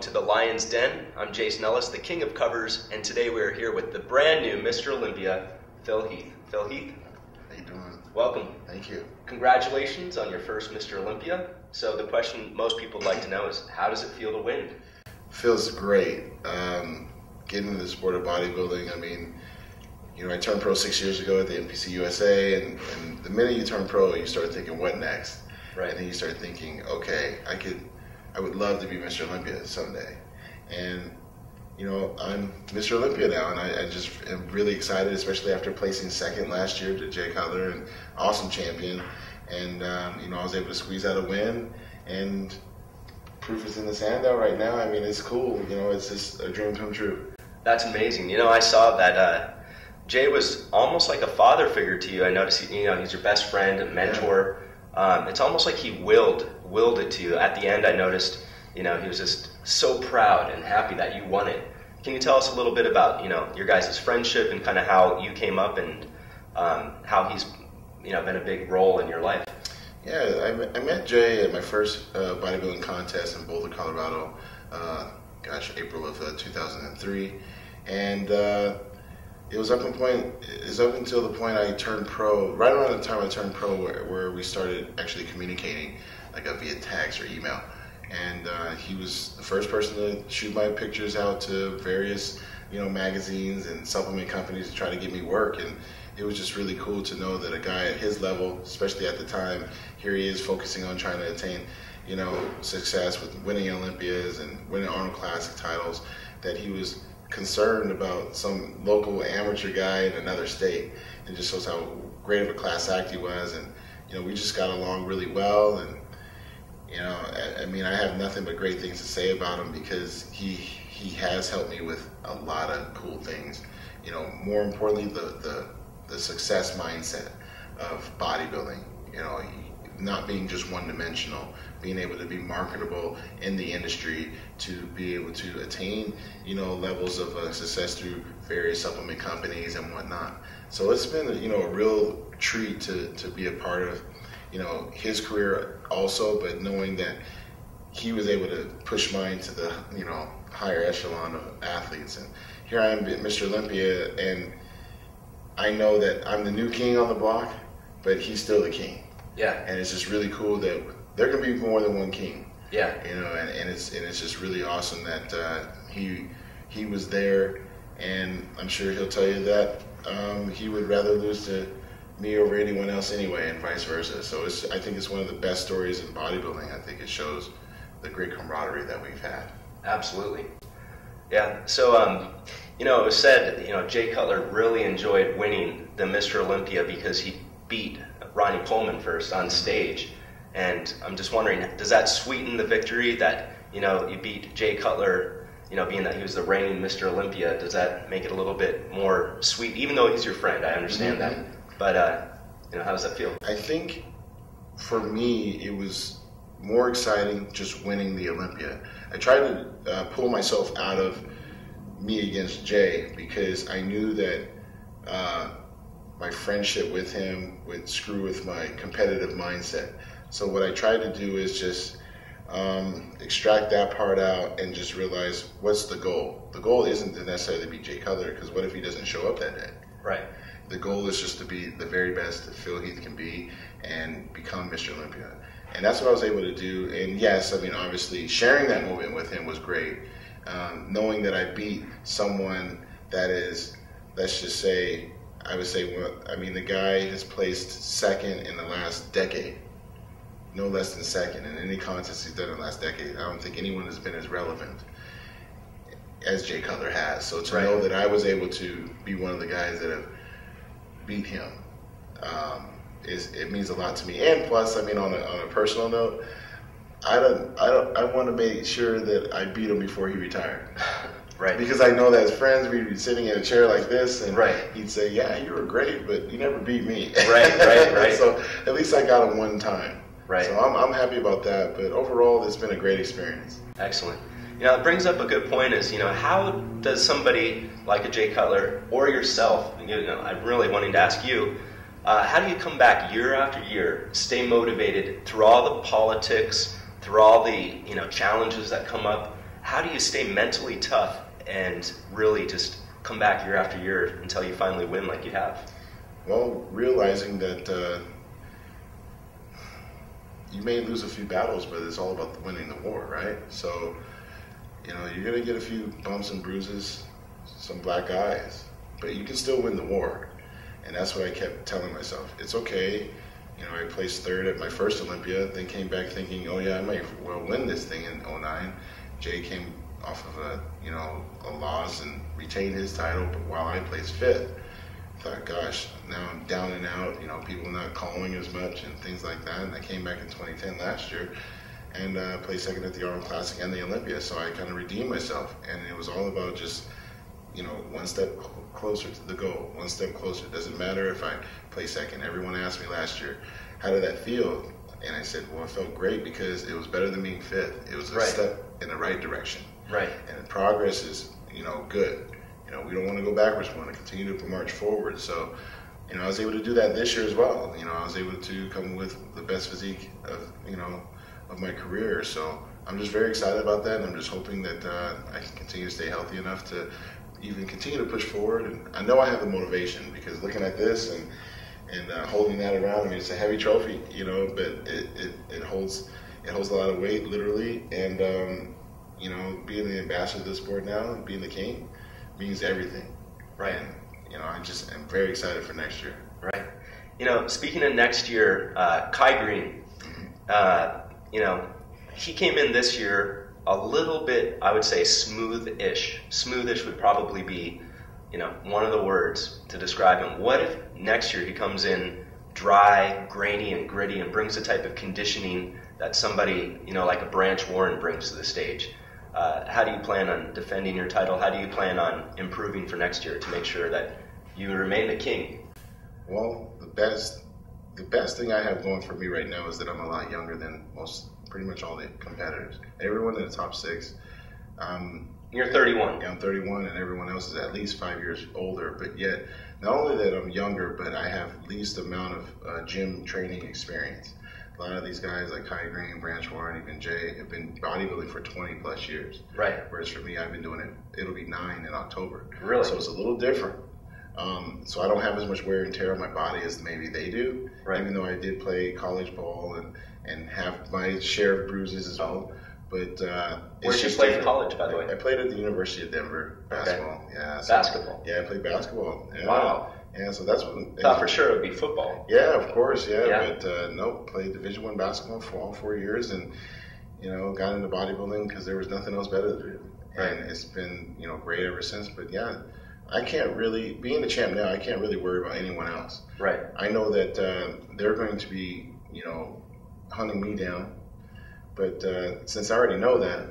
welcome to the Lion's Den. I'm Jason Ellis, the king of covers, and today we're here with the brand new Mr. Olympia, Phil Heath. Phil Heath. How you doing? Welcome. Thank you. Congratulations on your first Mr. Olympia. So the question most people would like to know is, how does it feel to win? Feels great. Getting into the sport of bodybuilding, I mean, you know, I turned pro 6 years ago at the NPC USA, and the minute you turn pro, you start thinking, what next? Right. And then you start thinking, okay, I would love to be Mr. Olympia someday. And, you know, I'm Mr. Olympia now, and I just am really excited, especially after placing second last year to Jay Cutler, and awesome champion. And, you know, I was able to squeeze out a win, and proof is in the sand out right now. I mean, it's cool. You know, it's just a dream come true. That's amazing. You know, I saw that Jay was almost like a father figure to you. I noticed, you know, he's your best friend and mentor. Yeah. It's almost like he willed it to you. At the end, I noticed, you know, he was just so proud and happy that you won it. Can you tell us a little bit about, you know, your guys' friendship and kind of how you came up and how he's, you know, been a big role in your life? Yeah, I met Jay at my first bodybuilding contest in Boulder, Colorado, April of 2003, and it was up until the point I turned pro, right around the time I turned pro, where we started actually communicating, like via text or email. And he was the first person to shoot my pictures out to various, you know, magazines and supplement companies to try to get me work. And it was just really cool to know that a guy at his level, especially at the time, here he is focusing on trying to attain, you know, success with winning Olympias and winning Arnold Classic titles, that he was concerned about some local amateur guy in another state. It just shows how great of a class act he was. And, you know, we just got along really well. And, you know, I mean, I have nothing but great things to say about him, because he has helped me with a lot of cool things. You know, more importantly, the success mindset of bodybuilding. You know, not being just one-dimensional, being able to be marketable in the industry, to be able to attain, you know, levels of success through various supplement companies and whatnot. So it's been, you know, a real treat to be a part of, you know, his career also, but knowing that he was able to push mine to the, you know, higher echelon of athletes. And here I am at Mr. Olympia, and I know that I'm the new king on the block, but he's still the king. Yeah. And it's just really cool that there can be more than one king. Yeah. You know, and it's just really awesome that he was there, and I'm sure he'll tell you that he would rather lose to me over anyone else anyway, and vice versa. So I think it's one of the best stories in bodybuilding. I think it shows the great camaraderie that we've had. Absolutely. Yeah. So, you know, it was said, you know, Jay Cutler really enjoyed winning the Mr. Olympia because he beat Ronnie Coleman first on stage. And I'm just wondering, does that sweeten the victory that, you know, you beat Jay Cutler, you know, being that he was the reigning Mr. Olympia? Does that make it a little bit more sweet, even though he's your friend? I understand that. But, you know, how does that feel? I think for me, it was more exciting just winning the Olympia. I tried to pull myself out of me against Jay, because I knew that my friendship with him would screw with my competitive mindset. So what I tried to do is just extract that part out and just realize, what's the goal? The goal isn't to necessarily be Jay Cutler, because what if he doesn't show up that day? Right. The goal is just to be the very best that Phil Heath can be and become Mr. Olympia. And that's what I was able to do. And yes, I mean, obviously sharing that moment with him was great. Knowing that I beat someone that is, let's just say, I would say, well, I mean, the guy has placed second in the last decade. No less than second in any contest he's done in the last decade. I don't think anyone has been as relevant as Jay Cutler has. So to know that I was able to be one of the guys that have beat him, it means a lot to me. And plus, I mean, on a personal note, I want to make sure that I beat him before he retired. Right. Because I know that as friends, we'd be sitting in a chair like this, and right. he'd say, "Yeah, you were great, but you never beat me." Right. So at least I got him one time. Right. So I'm happy about that. But overall, it's been a great experience. Excellent. You know, it brings up a good point. Is, you know, how does somebody like a Jay Cutler or yourself, you know, I'm really wanting to ask you, how do you come back year after year, stay motivated through all the politics, through all the, you know, challenges that come up? how do you stay mentally tough and really just come back year after year until you finally win like you have? Well, realizing that you may lose a few battles, but it's all about winning the war, right? So, you know, you're going to get a few bumps and bruises, some black eyes, but you can still win the war. And that's what I kept telling myself. It's okay. You know, I placed third at my first Olympia, then came back thinking, oh yeah, I might well win this thing in '09. Jay came off of a loss and retained his title, but while I placed fifth. I thought, gosh, now I'm down and out, you know, people not calling as much and things like that. And I came back in 2010 last year and played second at the Arnold Classic and the Olympia. So I kind of redeemed myself. And it was all about just, you know, one step closer to the goal, one step closer. It doesn't matter if I play second. Everyone asked me last year, how did that feel? And I said, well, it felt great because it was better than being fifth. It was a step in the right direction. Right. And progress is, you know, good. You know, we don't want to go backwards. We want to continue to march forward. So, you know, I was able to do that this year as well. You know, I was able to come with the best physique of, you know, of my career. So I'm just very excited about that. And I'm just hoping that I can continue to stay healthy enough to even continue to push forward. And I know I have the motivation because looking at this and holding that around, I mean, it's a heavy trophy, you know, but it holds a lot of weight, literally. And, you know, being the ambassador of the sport now and being the king means everything. Right. And, you know, I just am very excited for next year. Right. You know, speaking of next year, Kai Green, you know, he came in this year a little bit, I would say, smooth-ish. Smooth-ish would probably be, you know, one of the words to describe him. What if next year he comes in dry, grainy, and gritty and brings the type of conditioning that somebody, you know, like a Branch Warren brings to the stage? How do you plan on defending your title? How do you plan on improving for next year to make sure that you remain the king? Well, the best thing I have going for me right now is that I'm a lot younger than pretty much all the competitors. Everyone in the top six. You're 31. Yeah, I'm 31, and everyone else is at least 5 years older. But yet, not only that I'm younger, but I have least amount of gym training experience. A lot of these guys like Kai Green, Branch Warren, even Jay have been bodybuilding for 20 plus years. Right. Whereas for me, I've been doing it, it'll be 9 in October. Really? So it's a little different. So I don't have as much wear and tear on my body as maybe they do. Right. Even though I did play college ball and have my share of bruises as well. But where did you play in college, by the way? I played at the University of Denver, basketball. Okay. Yeah. So, basketball? Yeah, I played basketball. Yeah. Wow. Yeah, so that's what. Thought for sure it would be football. Yeah, of course, Yeah. But nope, played Division I basketball for all 4 years, and you know, got into bodybuilding because there was nothing else better to do. Right. And it's been, you know, great ever since. But yeah, I can't really, being the champ now, I can't really worry about anyone else. Right. I know that they're going to be, you know, hunting me down. But since I already know that,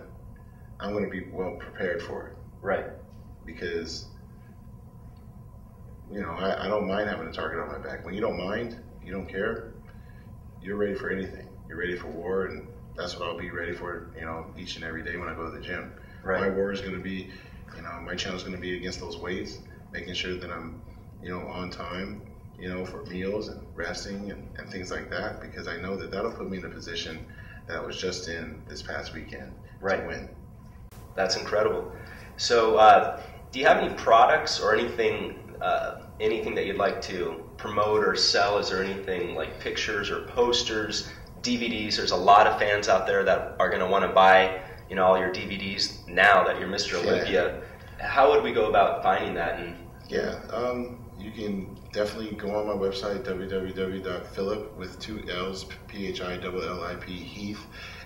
I'm going to be well prepared for it. Right. Because, you know, I don't mind having a target on my back. When you don't mind, you don't care, you're ready for anything. You're ready for war, and that's what I'll be ready for, you know, each and every day when I go to the gym. Right. My war is going to be, you know, my challenge is going to be against those weights, making sure that I'm, you know, on time, you know, for meals and resting and things like that, because I know that that'll put me in a position that I was just in this past weekend to win. That's incredible. So do you have any products or anything that you'd like to promote or sell? Is there anything like pictures or posters, DVDs? There's a lot of fans out there that are going to want to buy, you know, all your DVDs now that you're Mr. Olympia. How would we go about finding that? You can definitely go on my website, www.philip with 2 L's, PHILLIP, Heath,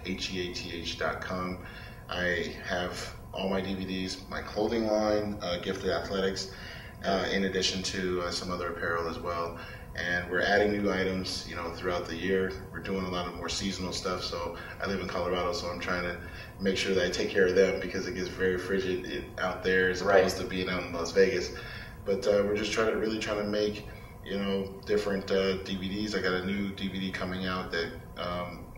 HEATH.com. I have all my DVDs, my clothing line, Gifted Athletics, in addition to some other apparel as well. And we're adding new items, you know, throughout the year. We're doing a lot of more seasonal stuff. So I live in Colorado, so I'm trying to make sure that I take care of them because it gets very frigid out there as opposed to being out in Las Vegas. But we're just trying to make, you know, different DVDs. I got a new DVD coming out that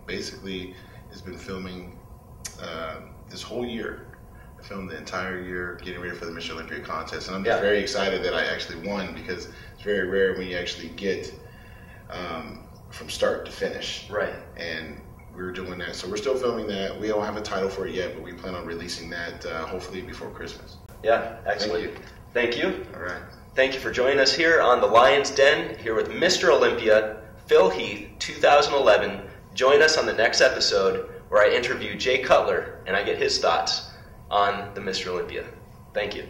basically has been filming this whole year. I filmed the entire year getting ready for the Mr. Olympia contest. And I'm just very excited that I actually won, because it's very rare when you actually get from start to finish. Right. And we were doing that. So we're still filming that. We don't have a title for it yet, but we plan on releasing that hopefully before Christmas. Yeah, excellent. Thank you. All right. Thank you for joining us here on the Lion's Den, here with Mr. Olympia, Phil Heath, 2011. Join us on the next episode where I interview Jay Cutler and I get his thoughts on the Mr. Olympia. Thank you.